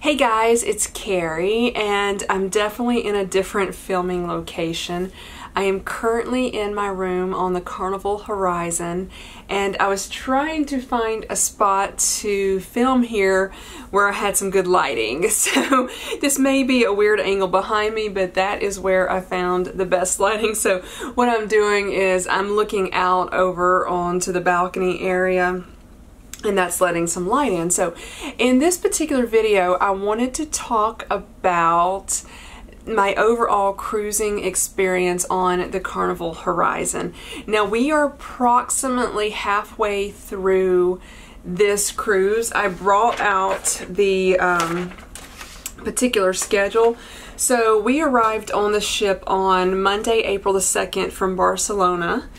Hey guys, it's Carrie, and I'm definitely in a different filming location. I am currently in my room on the Carnival horizon, and I was trying to find a spot to film here where I had some good lighting. So this may be a weird angle behind me, but that is where I found the best lighting. So what I'm doing is I'm looking out over onto the balcony area, and that's letting some light in. So in this particular video, I wanted to talk about my overall cruising experience on the Carnival horizon. Now we are approximately halfway through this cruise. I brought out the particular schedule. So we arrived on the ship on Monday, April the 2nd from Barcelona.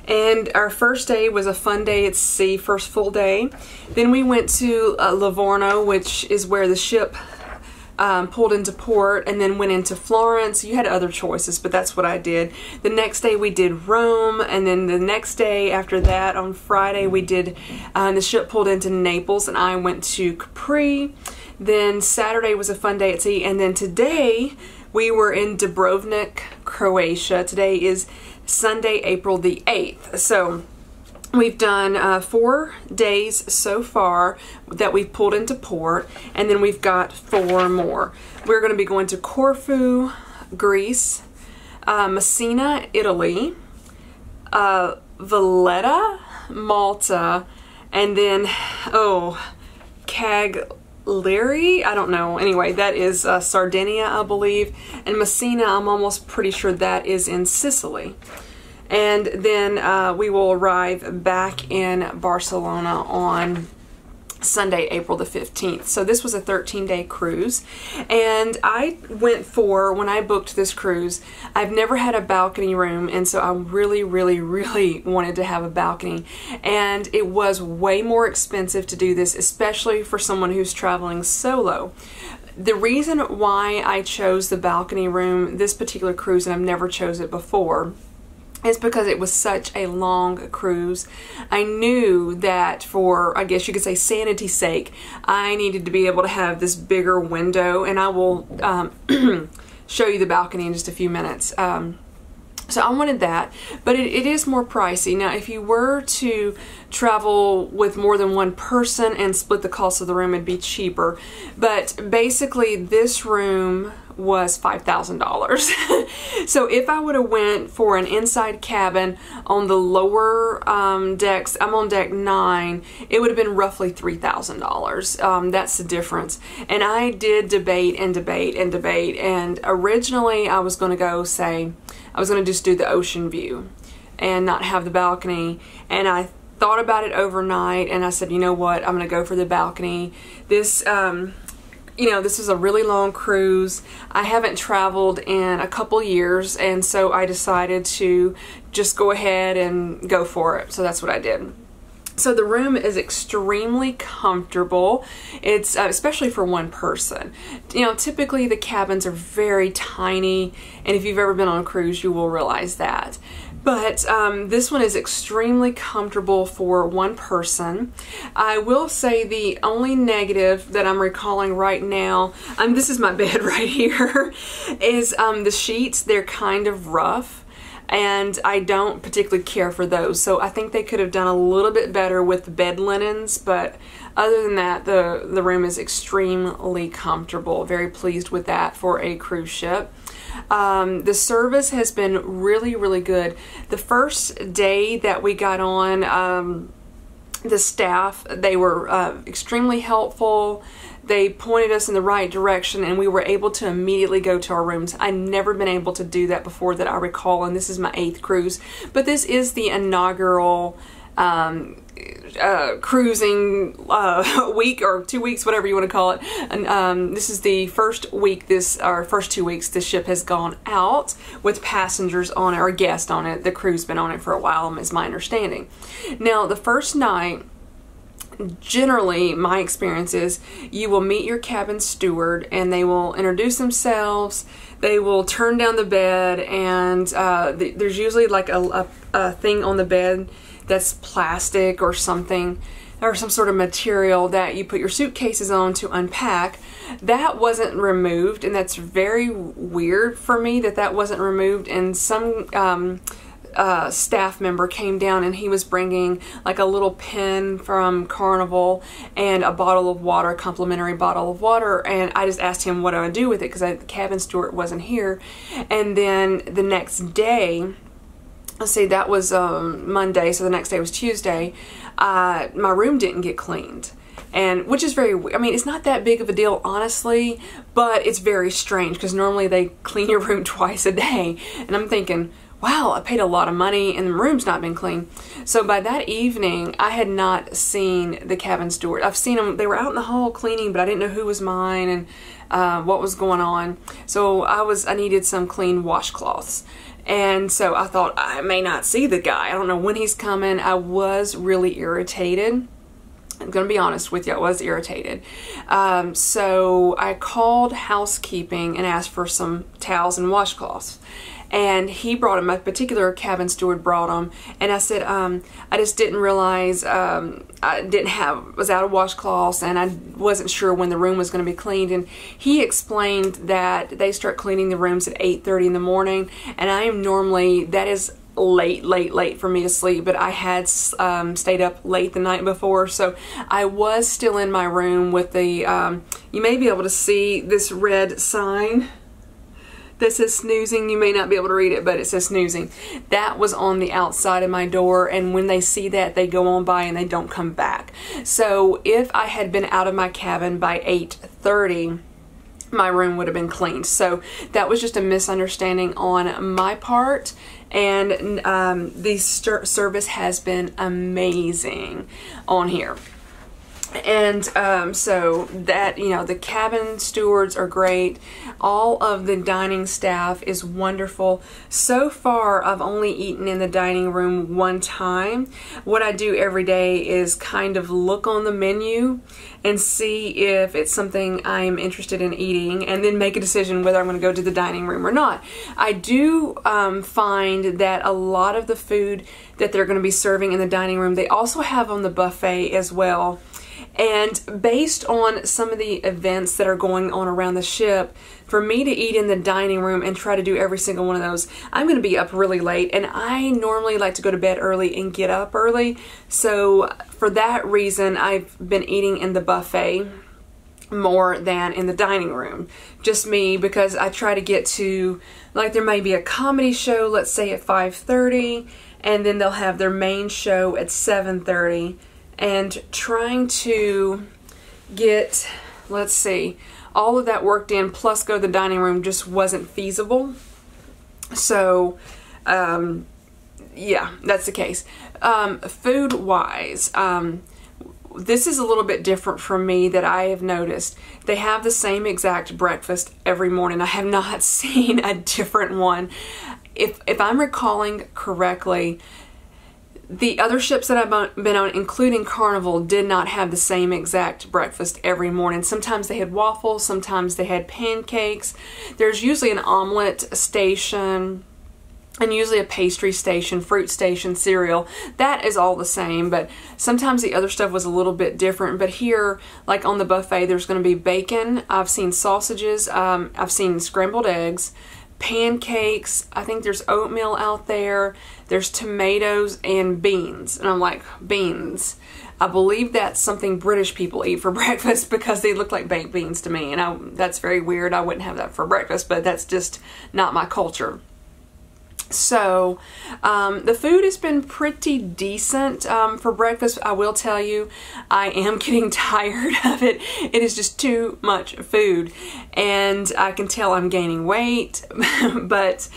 And our first day was a fun day at sea, first full day. Then we went to Livorno, which is where the ship pulled into port, and then went into Florence. You had other choices, but that's what I did. The next day we did Rome, and then the next day after that, on Friday, we did, the ship pulled into Naples, and I went to Capri. Then Saturday was a fun day at sea, and then today we were in Dubrovnik, Croatia. Today is Sunday, April the 8th. So we've done 4 days so far that we've pulled into port, and then we've got 4 more. We're going to be going to Corfu, Greece, Messina, Italy, Valletta, Malta, and then, Cagliari, I don't know. Anyway, that is Sardinia, I believe. And Messina, I'm almost pretty sure that is in Sicily. And then we will arrive back in Barcelona on Sunday, April the 15th. So this was a 13-day cruise, and I went for, when I booked this cruise, I've never had a balcony room, and so I really wanted to have a balcony, and it was way more expensive to do this, especially for someone who's traveling solo. The reason why I chose the balcony room this particular cruise, and I've never chose it before, is because it was such a long cruise. I knew that for, I guess you could say, sanity's sake, I needed to be able to have this bigger window, and I will show you the balcony in just a few minutes. So I wanted that, but it is more pricey. Now, if you were to travel with more than one person and split the cost of the room, it'd be cheaper. But basically, this room was $5,000. So if I would have went for an inside cabin on the lower decks, I'm on deck 9, it would have been roughly $3,000. That's the difference. And I did debate, and originally I was going to go say, I was going to just do the ocean view and not have the balcony, and I thought about it overnight, and I said, you know what, I'm going to go for the balcony. This you know, this is a really long cruise. I haven't traveled in a couple years, and so I decided to just go ahead and go for it. So that's what I did. So the room is extremely comfortable. It's especially for one person. You know, typically the cabins are very tiny, and if you've ever been on a cruise, you will realize that. But this one is extremely comfortable for one person. I will say the only negative that I'm recalling right now, this is my bed right here, is the sheets. They're kind of rough, and I don't particularly care for those. So I think they could have done a little bit better with the bed linens, but other than that, the room is extremely comfortable. Very pleased with that for a cruise ship. The service has been really good. The first day that we got on, the staff, they were extremely helpful. They pointed us in the right direction, and we were able to immediately go to our rooms. I've never been able to do that before that I recall, and this is my 8th cruise. But this is the inaugural cruising week or 2 weeks, whatever you want to call it. And this is the first week, first 2 weeks, the ship has gone out with passengers on it, or guests on it. The crew's been on it for a while, is my understanding. Now, the first night, generally, my experience is you will meet your cabin steward, and they will introduce themselves. They will turn down the bed, and there's usually like a thing on the bed that's plastic or something or some sort of material that you put your suitcases on to unpack. That wasn't removed, and that's very weird for me that that wasn't removed. And some staff member came down and he was bringing like a little pin from Carnival and a bottle of water, a complimentary bottle of water, and I just asked him what I would do with it because the cabin steward wasn't here. And then the next day, let's see, that was Monday, so the next day was Tuesday, my room didn't get cleaned. And which is very, I mean, it's not that big of a deal, honestly, but it's very strange because normally they clean your room twice a day. And I'm thinking, wow, I paid a lot of money and the room's not been clean. So by that evening, I had not seen the cabin steward. I've seen them, they were out in the hall cleaning, but I didn't know who was mine and what was going on. So I needed some clean washcloths. And so I thought, I may not see the guy. I don't know when he's coming. I was really irritated. I'm going to be honest with you, I was irritated. So I called housekeeping and asked for some towels and washcloths. And he brought them, a particular cabin steward brought them. And I said, I just didn't realize I was out of washcloths and I wasn't sure when the room was going to be cleaned. And he explained that they start cleaning the rooms at 8:30 in the morning. And I am normally, that is late for me to sleep, but I had stayed up late the night before, so I was still in my room with the you may be able to see this red sign that says snoozing. You may not be able to read it, but it says snoozing. That was on the outside of my door, and when they see that, they go on by and they don't come back. So if I had been out of my cabin by 8:30, my room would have been cleaned. So that was just a misunderstanding on my part, and the service has been amazing on here. And so that, you know, the cabin stewards are great. All of the dining staff is wonderful. So far, I've only eaten in the dining room one time. What I do every day is kind of look on the menu and see if it's something I'm interested in eating, and then make a decision whether I'm going to go to the dining room or not. I do find that a lot of the food that they're going to be serving in the dining room, they also have on the buffet as well. And based on some of the events that are going on around the ship, for me to eat in the dining room and try to do every single one of those, I'm going to be up really late. And I normally like to go to bed early and get up early. So for that reason, I've been eating in the buffet more than in the dining room. Just me, because I try to get to, like, there may be a comedy show, let's say at 5:30, and then they'll have their main show at 7:30. And trying to get, let's see, all of that worked in plus go to the dining room just wasn't feasible. So, yeah, that's the case. Food wise, this is a little bit different from me that I have noticed. They have the same exact breakfast every morning. I have not seen a different one. If I'm recalling correctly, the other ships that I've been on, including Carnival, did not have the same exact breakfast every morning. Sometimes they had waffles, sometimes they had pancakes. There's usually an omelet station and usually a pastry station, fruit station, cereal. That is all the same, but sometimes the other stuff was a little bit different. But here, like on the buffet, there's going to be bacon. I've seen sausages. I've seen scrambled eggs, pancakes. I think there's oatmeal out there. There's tomatoes and beans. And I'm like, beans? I believe that's something British people eat for breakfast because they look like baked beans to me. And that's very weird. I wouldn't have that for breakfast, but that's just not my culture. So the food has been pretty decent for breakfast. I will tell you, I am getting tired of it. It is just too much food, and I can tell I'm gaining weight, but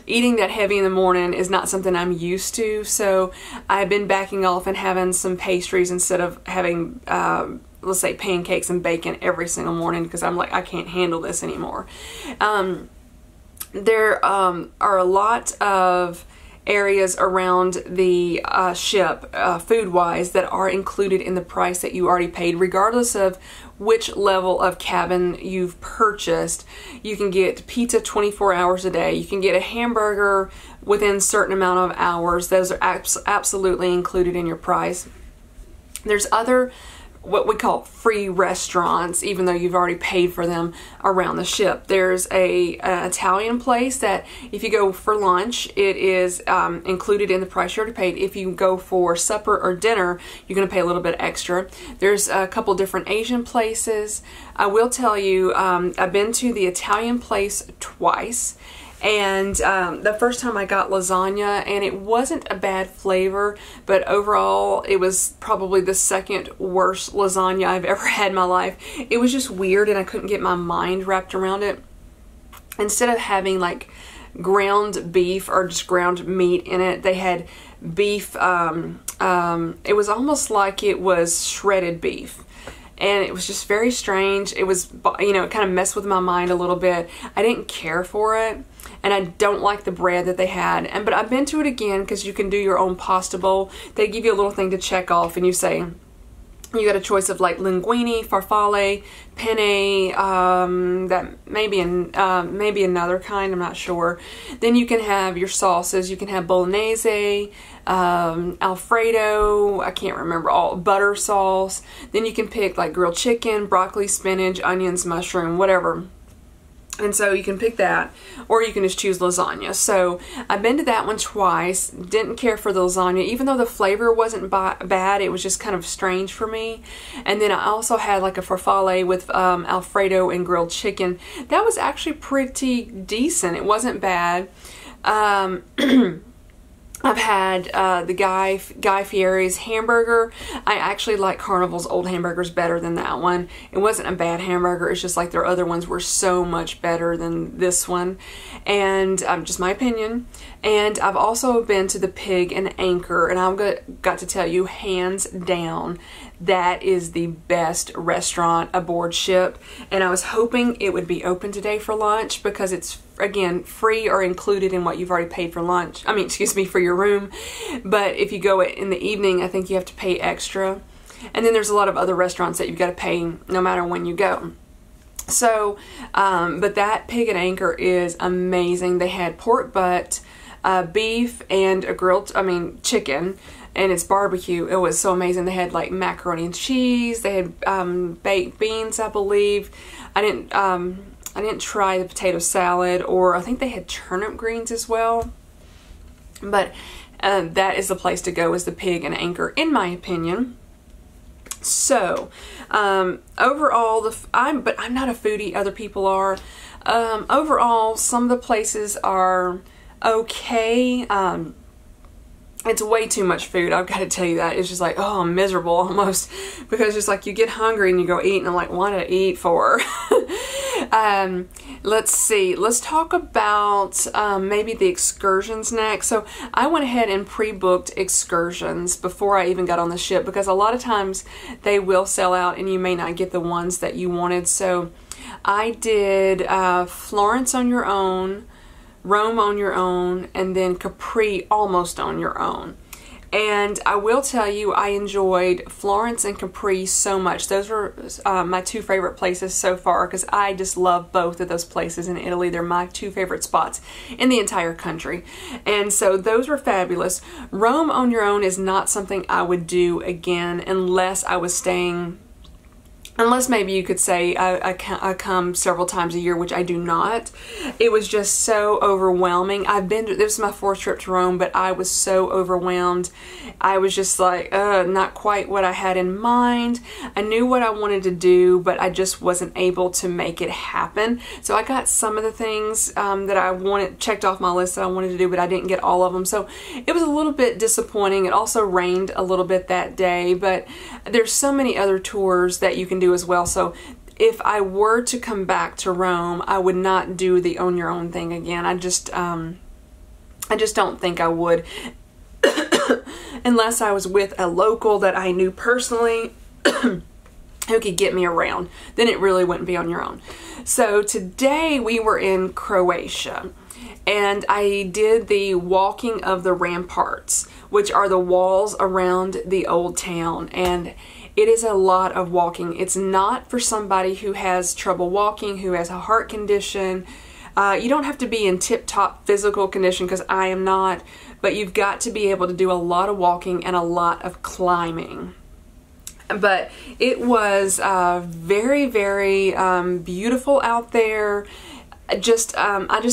eating that heavy in the morning is not something I'm used to. So I've been backing off and having some pastries instead of having let's say pancakes and bacon every single morning, because I'm like, I can't handle this anymore. There are a lot of areas around the ship, food-wise, that are included in the price that you already paid, regardless of which level of cabin you've purchased. You can get pizza 24 hours a day. You can get a hamburger within a certain amount of hours. Those are absolutely included in your price. There's other what we call free restaurants, even though you've already paid for them around the ship. There's an Italian place that if you go for lunch, it is included in the price you already paid. If you go for supper or dinner, you're going to pay a little bit extra. There's a couple different Asian places. I will tell you, I've been to the Italian place twice. And the first time I got lasagna, and it wasn't a bad flavor, but overall it was probably the second worst lasagna I've ever had in my life. It was just weird, and I couldn't get my mind wrapped around it. Instead of having like ground beef or just ground meat in it, they had beef. It was almost like it was shredded beef. And it was just very strange. It was, you know, it kind of messed with my mind a little bit. I didn't care for it. And I don't like the bread that they had. But I've been to it again because you can do your own pasta bowl. They give you a little thing to check off, and you say, you got a choice of like linguine, farfalle, penne, that maybe another kind, I'm not sure. Then you can have your sauces. You can have bolognese, Alfredo, I can't remember, all butter sauce. Then you can pick like grilled chicken, broccoli, spinach, onions, mushroom, whatever. And so you can pick that, or you can just choose lasagna. So I've been to that one twice. Didn't care for the lasagna, even though the flavor wasn't bad. It was just kind of strange for me. And then I also had like a farfalle with Alfredo and grilled chicken. That was actually pretty decent. It wasn't bad. I've had the Guy Fieri's hamburger. I actually like Carnival's old hamburgers better than that one. It wasn't a bad hamburger. It's just like their other ones were so much better than this one. And just my opinion. And I've also been to the Pig and Anchor, and I've got to tell you, hands down, that is the best restaurant aboard ship. And I was hoping it would be open today for lunch because it's, again, free or included in what you've already paid for lunch. I mean, excuse me, for your room. But if you go in the evening, I think you have to pay extra. And then there's a lot of other restaurants that you've got to pay no matter when you go. So, but that Pig and Anchor is amazing. They had pork butt, beef, and a chicken. And it's barbecue. It was so amazing. They had like macaroni and cheese. They had baked beans, I believe. I didn't try the potato salad, or I think they had turnip greens as well. But that is the place to go, is the Pig and Anchor, in my opinion. So overall, I'm not a foodie. Other people are. Overall, some of the places are okay. It's way too much food. I've got to tell you that. It's just like, oh, I'm miserable almost, because just like you get hungry and you go eat, and I'm like, what do I eat for? Let's see. Let's talk about maybe the excursions next. So I went ahead and pre-booked excursions before I even got on the ship, because a lot of times they will sell out and you may not get the ones that you wanted. So I did Florence on your own, Rome on your own, and then Capri almost on your own. And I will tell you, I enjoyed Florence and Capri so much. Those were my two favorite places so far, because I just love both of those places in Italy. They're my two favorite spots in the entire country. And so those were fabulous. Rome on your own is not something I would do again unless I was staying... Unless maybe you could say I come several times a year, which I do not. It was just so overwhelming. This is my fourth trip to Rome, but I was so overwhelmed. I was just like, not quite what I had in mind. I knew what I wanted to do, but I just wasn't able to make it happen. So I got some of the things that I wanted checked off my list that I wanted to do, but I didn't get all of them. So it was a little bit disappointing. It also rained a little bit that day, but there's so many other tours that you can do as well. So if I were to come back to Rome, I would not do the own your own thing again. I just don't think I would unless I was with a local that I knew personally who could get me around. Then it really wouldn't be on your own. So today we were in Croatia, and I did the walking of the ramparts, which are the walls around the old town. And it is a lot of walking. It's not for somebody who has trouble walking, who has a heart condition. You don't have to be in tip-top physical condition, because I am not, but you've got to be able to do a lot of walking and a lot of climbing. But it was very, very beautiful out there. I just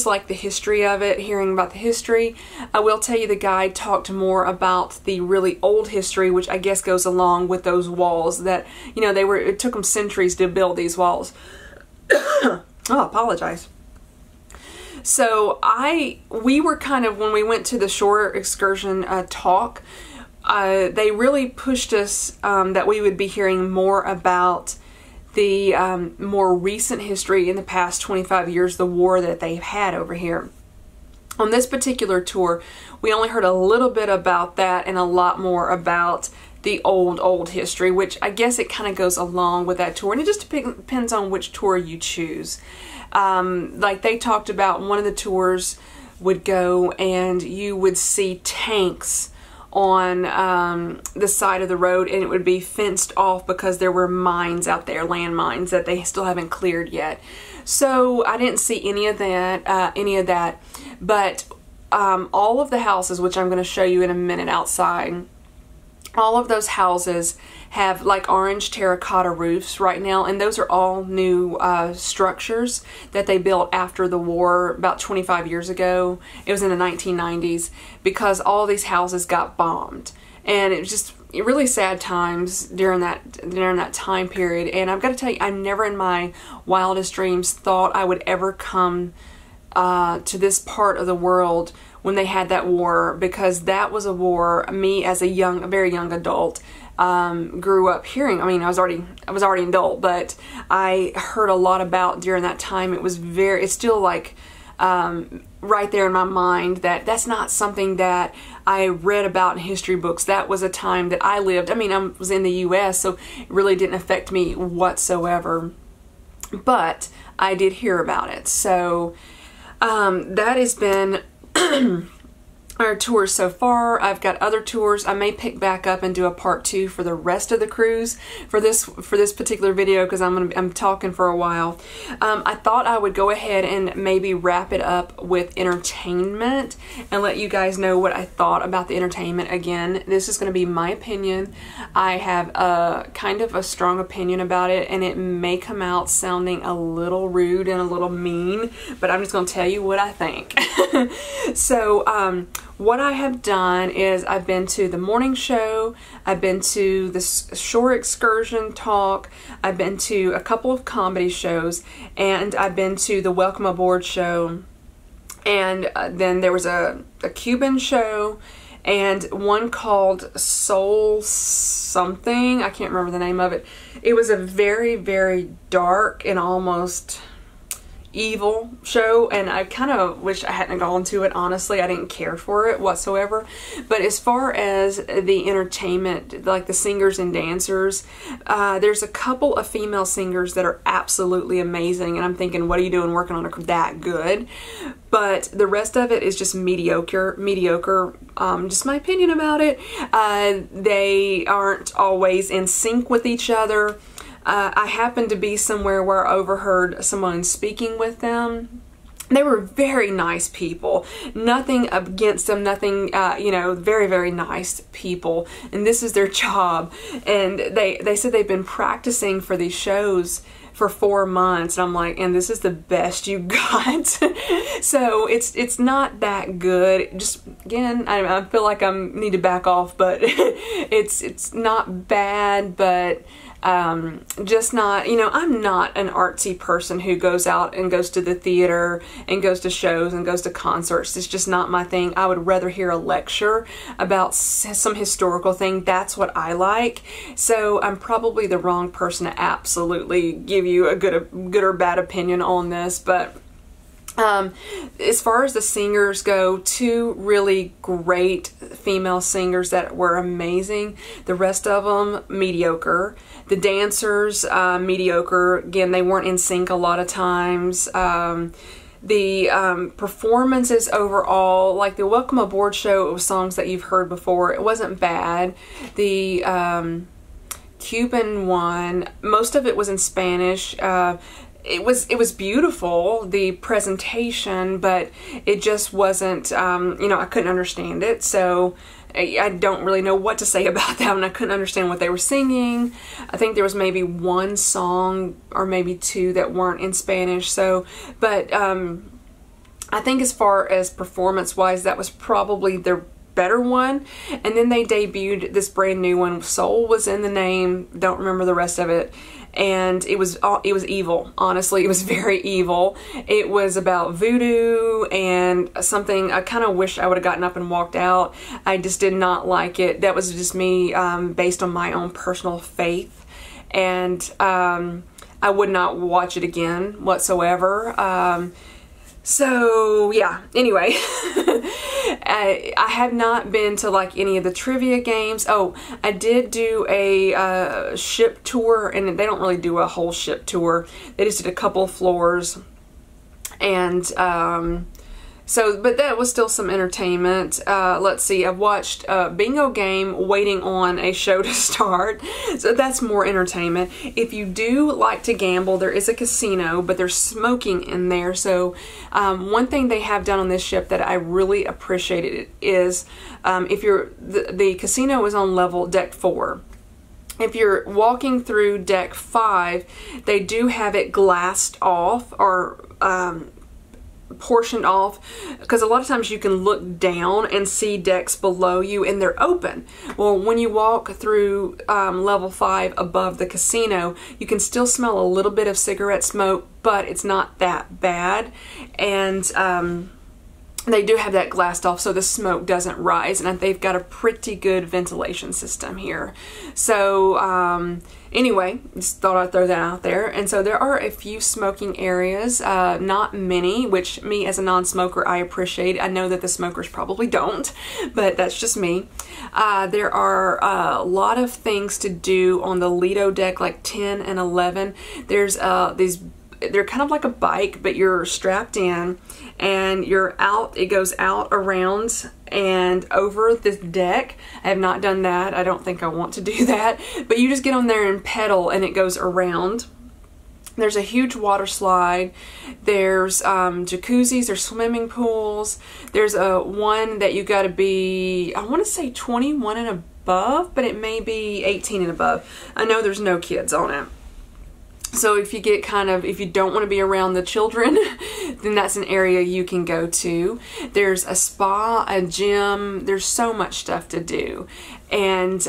like the history of it, hearing about the history. I will tell you the guide talked more about the really old history, which I guess goes along with those walls that, you know, it took them centuries to build these walls. Oh, I apologize. So we were kind of, when we went to the shore excursion talk, they really pushed us that we would be hearing more about the more recent history in the past 25 years, the war that they've had over here. On this particular tour, we only heard a little bit about that and a lot more about the old history, which I guess it kind of goes along with that tour, and it just depends on which tour you choose. Like they talked about, one of the tours would go and you would see tanks on the side of the road, and it would be fenced off because there were mines out there, landmines that they still haven't cleared yet. So I didn't see any of that, but all of the houses, which I'm going to show you in a minute outside, all of those houses have like orange terracotta roofs right now, and those are all new structures that they built after the war about 25 years ago. It was in the 1990s, because all these houses got bombed, and it was just really sad times during that time period. And I've got to tell you, I never in my wildest dreams thought I would ever come to this part of the world when they had that war, because that was a war me as a very young adult grew up hearing. I mean, I was already an adult, but I heard a lot about during that time. It's still like right there in my mind that's not something that I read about in history books. That was a time that I lived. I mean, I was in the U.S., so it really didn't affect me whatsoever, but I did hear about it. So that has been our tours so far. I've got other tours. I may pick back up and do a part 2 for the rest of the cruise for this particular video, because I'm talking for a while. I thought I would go ahead and maybe wrap it up with entertainment and let you guys know what I thought about the entertainment. Again, this is going to be my opinion. I have kind of a strong opinion about it, and it may come out sounding a little rude and a little mean, but I'm just going to tell you what I think. So what I have done is I've been to the morning show, I've been to the shore excursion talk, I've been to a couple of comedy shows, and I've been to the Welcome Aboard show, and then there was a Cuban show, and one called Soul something. I can't remember the name of it. It was a very, very dark and almost evil show, and I kind of wish I hadn't gone to it. Honestly, I didn't care for it whatsoever. But as far as the entertainment, like the singers and dancers, there's a couple of female singers that are absolutely amazing, and I'm thinking, what are you doing working on that good? But the rest of it is just mediocre. Just my opinion about it. They aren't always in sync with each other. I happened to be somewhere where I overheard someone speaking with them. They were very nice people. Nothing against them, nothing, very, very nice people. And this is their job. And they said they've been practicing for these shows for 4 months. And I'm like, and this is the best you got. So it's not that good. Just, again, I feel like I need to back off, but it's not bad, but just not, I'm not an artsy person who goes out and goes to the theater and goes to shows and goes to concerts. It's just not my thing. I would rather hear a lecture about some historical thing. That's what I like. So I'm probably the wrong person to absolutely give you a good or bad opinion on this, but as far as the singers go, 2 really great female singers that were amazing. The rest of them, mediocre. The dancers, mediocre. Again, they weren't in sync a lot of times. The performances overall, like the Welcome Aboard show, it was songs that you've heard before. It wasn't bad. The Cuban one, most of it was in Spanish. It was beautiful, the presentation, but it just wasn't, I couldn't understand it. So I don't really know what to say about that one. I couldn't understand what they were singing. I think there was maybe one song or maybe two that weren't in Spanish. So, but I think as far as performance-wise, that was probably their better one. And then they debuted this brand new one. Soul was in the name. Don't remember the rest of it. And it was evil. Honestly, it was very evil. It was about voodoo and something. I kind of wish I would have gotten up and walked out. I just did not like it. That was just me based on my own personal faith. And I would not watch it again whatsoever. So yeah, anyway, I have not been to like any of the trivia games. Oh, I did do a ship tour, and they don't really do a whole ship tour. They just did a couple of floors, and so, but that was still some entertainment. Let's see, I've watched a bingo game waiting on a show to start. So that's more entertainment. If you do like to gamble, there is a casino, but there's smoking in there. So one thing they have done on this ship that I really appreciated is if you're, the casino is on level deck 4. If you're walking through deck 5, they do have it glassed off or portioned off, because a lot of times you can look down and see decks below you and they're open. Well, when you walk through level 5 above the casino, you can still smell a little bit of cigarette smoke, but it's not that bad. And they do have that glassed off so the smoke doesn't rise, and they've got a pretty good ventilation system here. So anyway, just thought I'd throw that out there. And so there are a few smoking areas, not many, which me as a non-smoker I appreciate. I know that the smokers probably don't, but that's just me. There are a lot of things to do on the Lido deck, like 10 and 11. There's they're kind of like a bike, but you're strapped in and you're out, it goes out around and over this deck. I have not done that. I don't think I want to do that, but you just get on there and pedal and it goes around. There's a huge water slide. There's jacuzzis, there's swimming pools. There's one that you got to be, I want to say 21 and above, but it may be 18 and above. I know there's no kids on it. So if you get if you don't want to be around the children, then that's an area you can go to. There's a spa, a gym, there's so much stuff to do. And,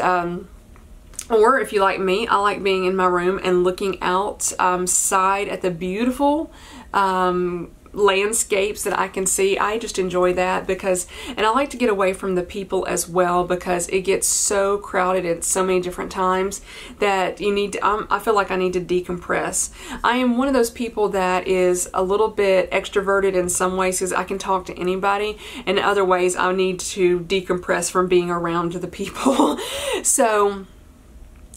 or if you like me, I like being in my room and looking outside at the beautiful, landscapes that I can see. I just enjoy that because, and I like to get away from the people as well, because it gets so crowded at so many different times that you need to, I feel like I need to decompress. I am one of those people that is a little bit extroverted in some ways because I can talk to anybody, and in other ways I need to decompress from being around the people. So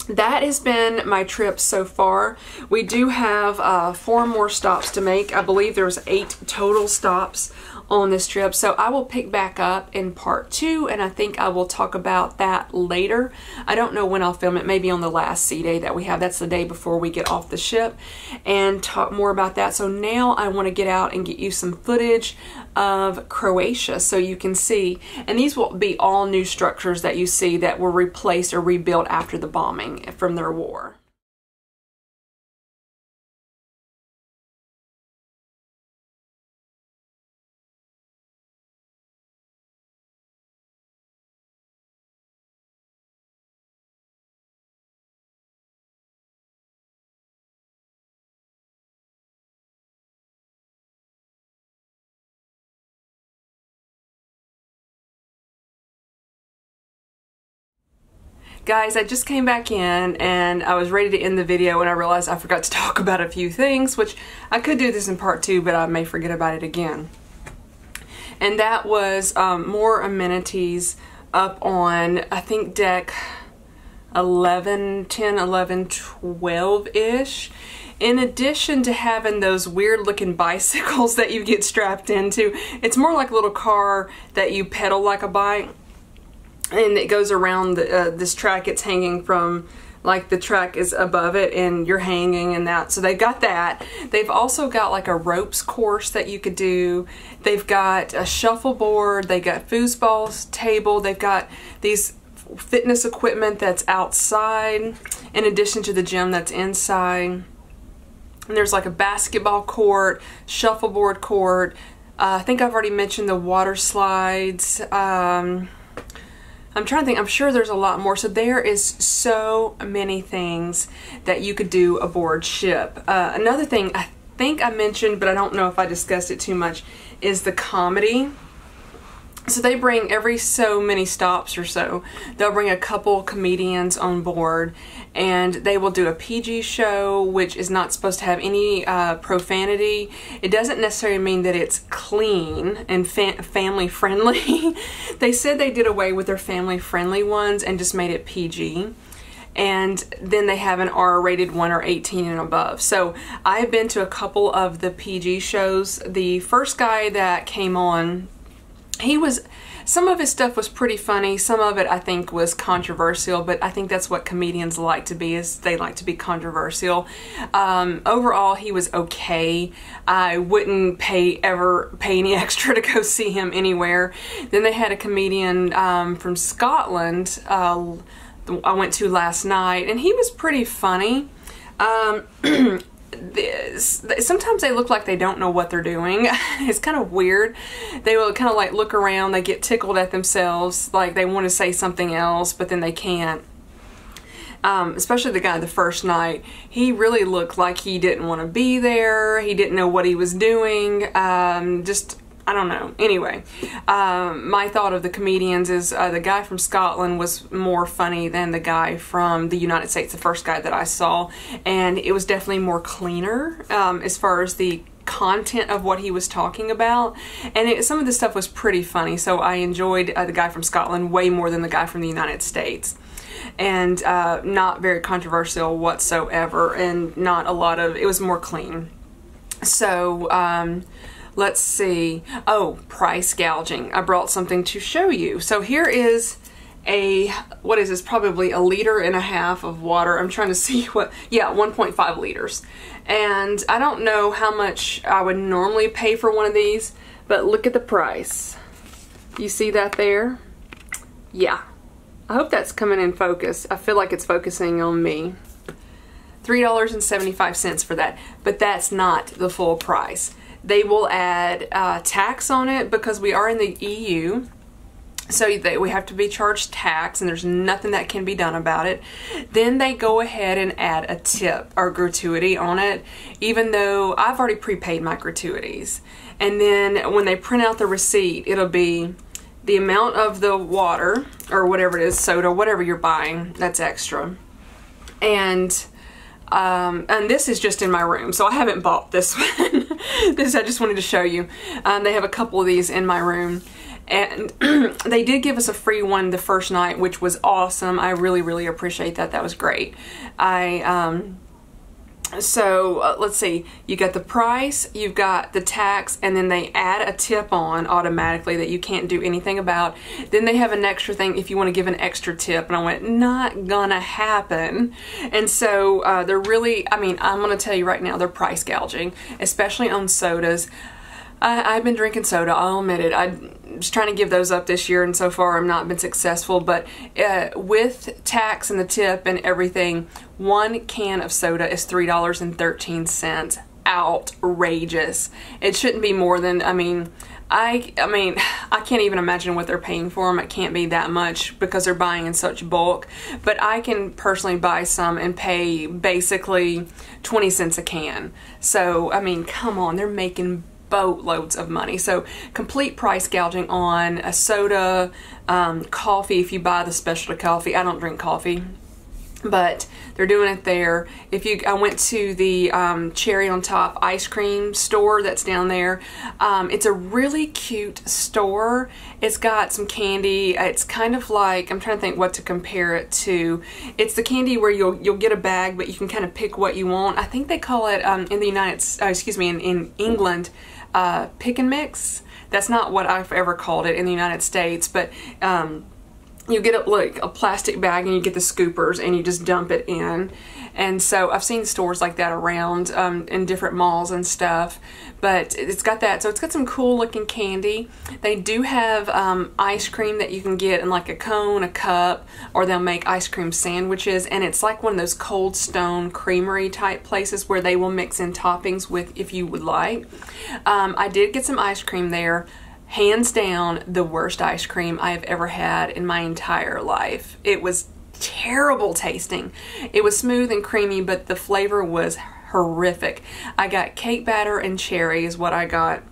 that has been my trip so far. We do have 4 more stops to make. I believe there's 8 total stops on this trip. So I will pick back up in part 2, and I think I will talk about that later. I don't know when I'll film it, maybe on the last sea day that we have. That's the day before we get off the ship, and talk more about that. So now I want to get out and get you some footage of Croatia so you can see. And these will be all new structures that you see that were replaced or rebuilt after the bombing from their war. Guys, I just came back in and I was ready to end the video and I realized I forgot to talk about a few things, which I could do this in part 2, but I may forget about it again. And that was more amenities up on, I think, deck 11, 10, 11, 12-ish. In addition to having those weird looking bicycles that you get strapped into, it's more like a little car that you pedal like a bike. And it goes around this track. It's hanging from like the track is above it and you're hanging and that. So they've got that. They've also got like a ropes course that you could do. They've got a shuffleboard. They got foosball table. They've got these fitness equipment that's outside in addition to the gym that's inside. And there's like a basketball court, shuffleboard court. I think I've already mentioned the water slides. I'm trying to think. I'm sure there's a lot more. So there is so many things that you could do aboard ship. Another thing I think I mentioned, but I don't know if I discussed it too much, is the comedy. So they bring every so many stops or so, they'll bring a couple comedians on board, and they will do a PG show, which is not supposed to have any profanity. It doesn't necessarily mean that it's clean and family friendly. They said they did away with their family friendly ones and just made it PG. And then they have an R-rated one or 18 and above. So I've been to a couple of the PG shows. The first guy that came on, some of his stuff was pretty funny. Some of it I think was controversial, but I think that's what comedians like to be, is they like to be controversial. Overall, he was okay. I wouldn't pay any extra to go see him anywhere. Then they had a comedian from Scotland I went to last night, and he was pretty funny. Sometimes they look like they don't know what they're doing. It's kind of weird. They will kind of like look around, they get tickled at themselves, like they want to say something else, but then they can't. Especially the guy the first night, he really looked like he didn't want to be there. He didn't know what he was doing. I don't know. Anyway, my thought of the comedians is the guy from Scotland was more funny than the guy from the United States, the first guy that I saw, and it was definitely more cleaner as far as the content of what he was talking about, and some of the stuff was pretty funny, so I enjoyed the guy from Scotland way more than the guy from the United States. And not very controversial whatsoever, and not a lot of, it was more clean. So, let's see. Oh, price gouging. I brought something to show you. So here is what is this? Probably 1.5 liters of water. I'm trying to see what, yeah, 1.5 liters. And I don't know how much I would normally pay for one of these, but look at the price. You see that there? Yeah. I hope that's coming in focus. I feel like it's focusing on me. $3.75 for that, but that's not the full price. They will add tax on it because we are in the EU, so we have to be charged tax, and there's nothing that can be done about it. Then they go ahead and add a tip or gratuity on it, even though I've already prepaid my gratuities. And then when they print out the receipt, it'll be the amount of the water, or whatever it is, soda, whatever you're buying, that's extra. And this is just in my room, so I haven't bought this one. I just wanted to show you. They have a couple of these in my room, and they did give us a free one the first night, which was awesome. I really, really appreciate that. That was great. So let's see, you got the price, you've got the tax, and then they add a tip on automatically that you can't do anything about. Then they have an extra thing if you want to give an extra tip, and I went, not gonna happen. And so they're really, I mean, I'm gonna tell you right now, they're price gouging, especially on sodas. I've been drinking soda, I'll admit it. I was trying to give those up this year, and so far I've not been successful, but with tax and the tip and everything, 1 can of soda is $3.13. Outrageous. It shouldn't be more than, I mean, I can't even imagine what they're paying for them. It can't be that much because they're buying in such bulk, but I can personally buy some and pay basically 20 cents a can. So, I mean, come on, they're making boatloads of money. So complete price gouging on a soda, coffee if you buy the specialty coffee. I don't drink coffee, but they're doing it there. I went to the Cherry on Top ice cream store that's down there. It's a really cute store. It's got some candy. It's kind of like, I'm trying to think what to compare it to. It's the candy where you'll get a bag, but you can kind of pick what you want. I think they call it in England, pick and mix. That's not what I've ever called it in the United States, but you get like a plastic bag and you get the scoopers and you just dump it in. And so I've seen stores like that around in different malls and stuff, but it's got that. So it's got some cool looking candy. They do have ice cream that you can get in like a cone, a cup, or they'll make ice cream sandwiches. And it's like one of those Cold Stone Creamery type places where they will mix in toppings with if you would like. I did get some ice cream there. Hands down, the worst ice cream I have ever had in my entire life. It was terrible tasting. It was smooth and creamy, but the flavor was horrific. I got cake batter and cherry is what I got,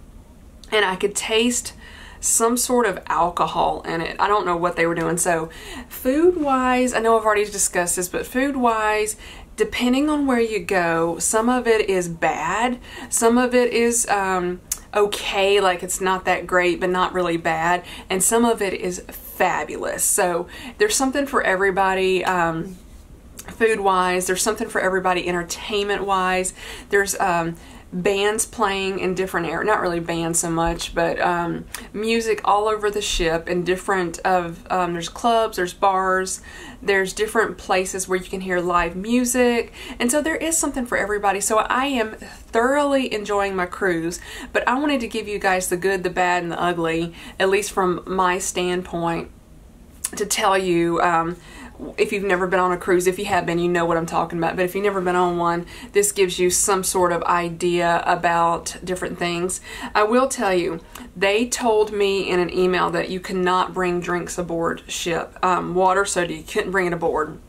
and I could taste some sort of alcohol in it. I don't know what they were doing. So food-wise, I know I've already discussed this, but food-wise, depending on where you go, some of it is bad, some of it is okay, like it's not that great but not really bad, and some of it is fabulous. So there's something for everybody. Food wise, there's something for everybody. Entertainment wise, there's bands playing in different areas, not really bands so much, but music all over the ship, and different there's clubs, there's bars, there's different places where you can hear live music, and so there is something for everybody. So I am thoroughly enjoying my cruise, but I wanted to give you guys the good, the bad, and the ugly, at least from my standpoint, to tell you if you've never been on a cruise. If you have been, you know what I'm talking about, but if you've never been on one, this gives you some sort of idea about different things. I will tell you, they told me in an email that you cannot bring drinks aboard ship. Water, soda, you couldn't bring it aboard.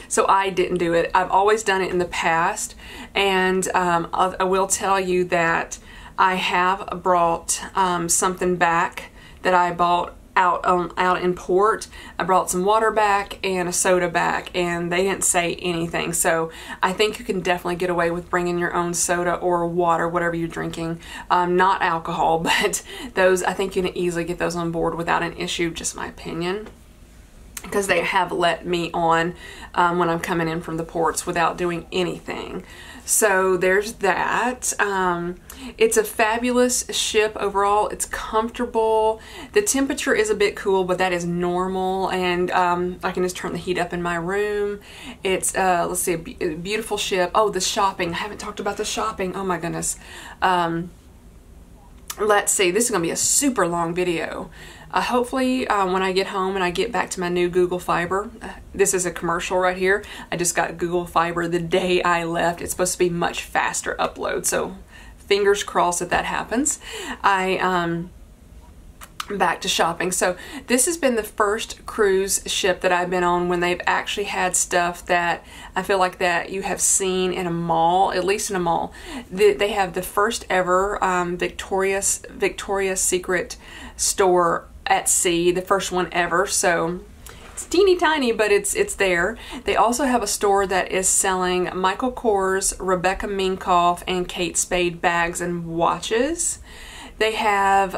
So I didn't do it. I've always done it in the past, and I will tell you that I have brought something back that I bought out in port. I brought some water back and a soda back, and they didn't say anything. So I think you can definitely get away with bringing your own soda or water, whatever you're drinking. Not alcohol, but those, I think you can easily get those on board without an issue, just my opinion, because they have let me on when I'm coming in from the ports without doing anything. So there's that. It's a fabulous ship overall. It's comfortable. The temperature is a bit cool, but that is normal, and I can just turn the heat up in my room. It's let's see, a beautiful ship. Oh, the shopping. I haven't talked about the shopping. Oh my goodness. Let's see. This is gonna be a super long video. Hopefully when I get home and I get back to my new Google Fiber, this is a commercial right here. I just got Google Fiber the day I left. It's supposed to be much faster upload, so fingers crossed that happens. Back to shopping. So this has been the first cruise ship that I've been on when they've actually had stuff that I feel like that you have seen in a mall, at least in a mall. They have the first ever Victoria's Secret store at sea, the first one ever. So it's teeny tiny, but it's there. They also have a store that is selling Michael Kors, Rebecca Minkoff, and Kate Spade bags and watches. They have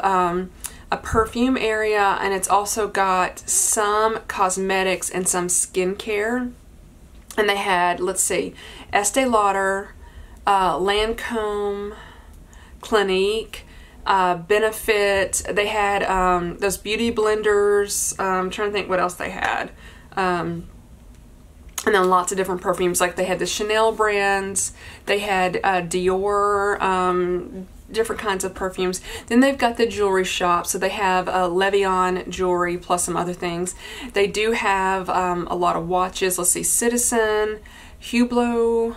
a perfume area, and it's also got some cosmetics and some skincare. And they had, let's see, Estee Lauder, Lancome, Clinique, Benefit. They had those beauty blenders. I'm trying to think what else they had. And then lots of different perfumes. Like they had the Chanel brands. They had Dior, different kinds of perfumes. Then they've got the jewelry shop. So they have Levion jewelry plus some other things. They do have a lot of watches. Let's see, Citizen, Hublot.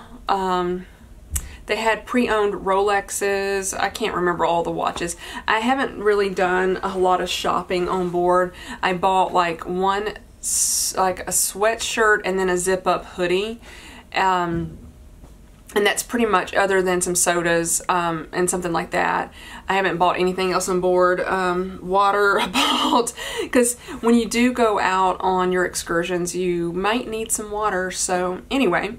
They had pre-owned Rolexes. I can't remember all the watches. I haven't really done a lot of shopping on board. I bought like a sweatshirt and then a zip-up hoodie. And that's pretty much, other than some sodas and something like that. I haven't bought anything else on board. Water I bought, because when you do go out on your excursions, you might need some water. So anyway,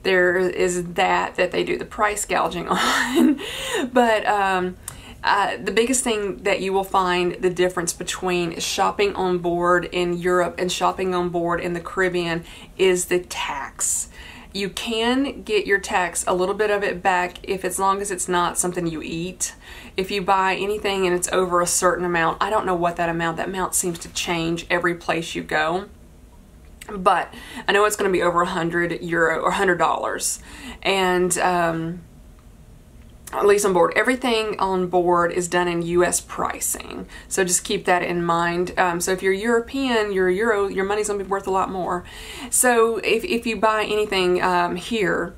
there is that they do the price gouging on. But the biggest thing that you will find the difference between shopping on board in Europe and shopping on board in the Caribbean is the tax. You can get your tax, a little bit of it back, if as long as it's not something you eat. If you buy anything and it's over a certain amount, I don't know what that amount seems to change every place you go. But I know it's going to be over €100 or $100. And at least on board. Everything on board is done in US pricing. So just keep that in mind. So if you're European, your money's gonna be worth a lot more. So if you buy anything here,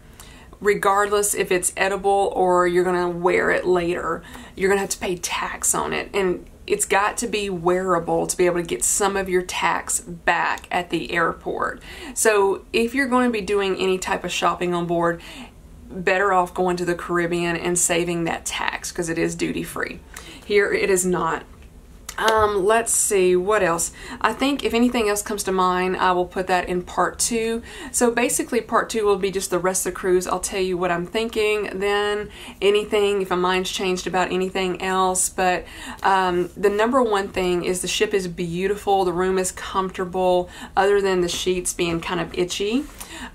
regardless if it's edible or you're gonna wear it later, you're gonna have to pay tax on it. And it's got to be wearable to be able to get some of your tax back at the airport. So if you're going to be doing any type of shopping on board, better off going to the Caribbean and saving that tax, because it is duty free. Here it is not. Let's see what else. I think if anything else comes to mind, I will put that in part 2. So basically part 2 will be just the rest of the cruise. I'll tell you what I'm thinking, then anything, if my mind's changed about anything else. But the number one thing is the ship is beautiful, the room is comfortable, other than the sheets being kind of itchy.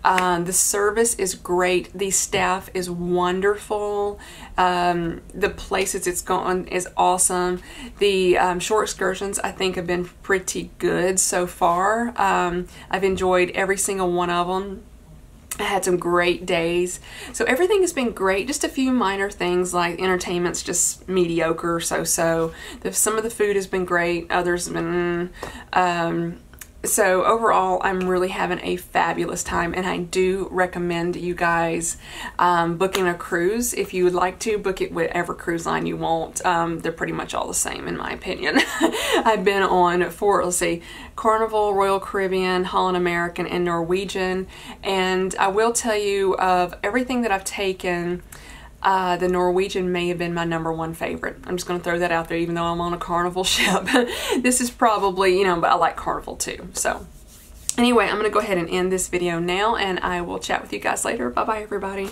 The service is great. The staff is wonderful. The places it's gone is awesome. The shore excursions, I think, have been pretty good so far. I've enjoyed every single one of them. I had some great days. So everything has been great. Just a few minor things like entertainment's just mediocre, so-so. Some of the food has been great. Others have been... So overall, I'm really having a fabulous time, and I do recommend you guys booking a cruise. If you would like to, book it with whatever cruise line you want. They're pretty much all the same in my opinion. I've been on let's see, Carnival, Royal Caribbean, Holland American, and Norwegian. And I will tell you, of everything that I've taken, the Norwegian may have been my #1 favorite. I'm just going to throw that out there, even though I'm on a Carnival ship. This is probably, but I like Carnival too. So anyway, I'm going to go ahead and end this video now, and I will chat with you guys later. Bye-bye, everybody.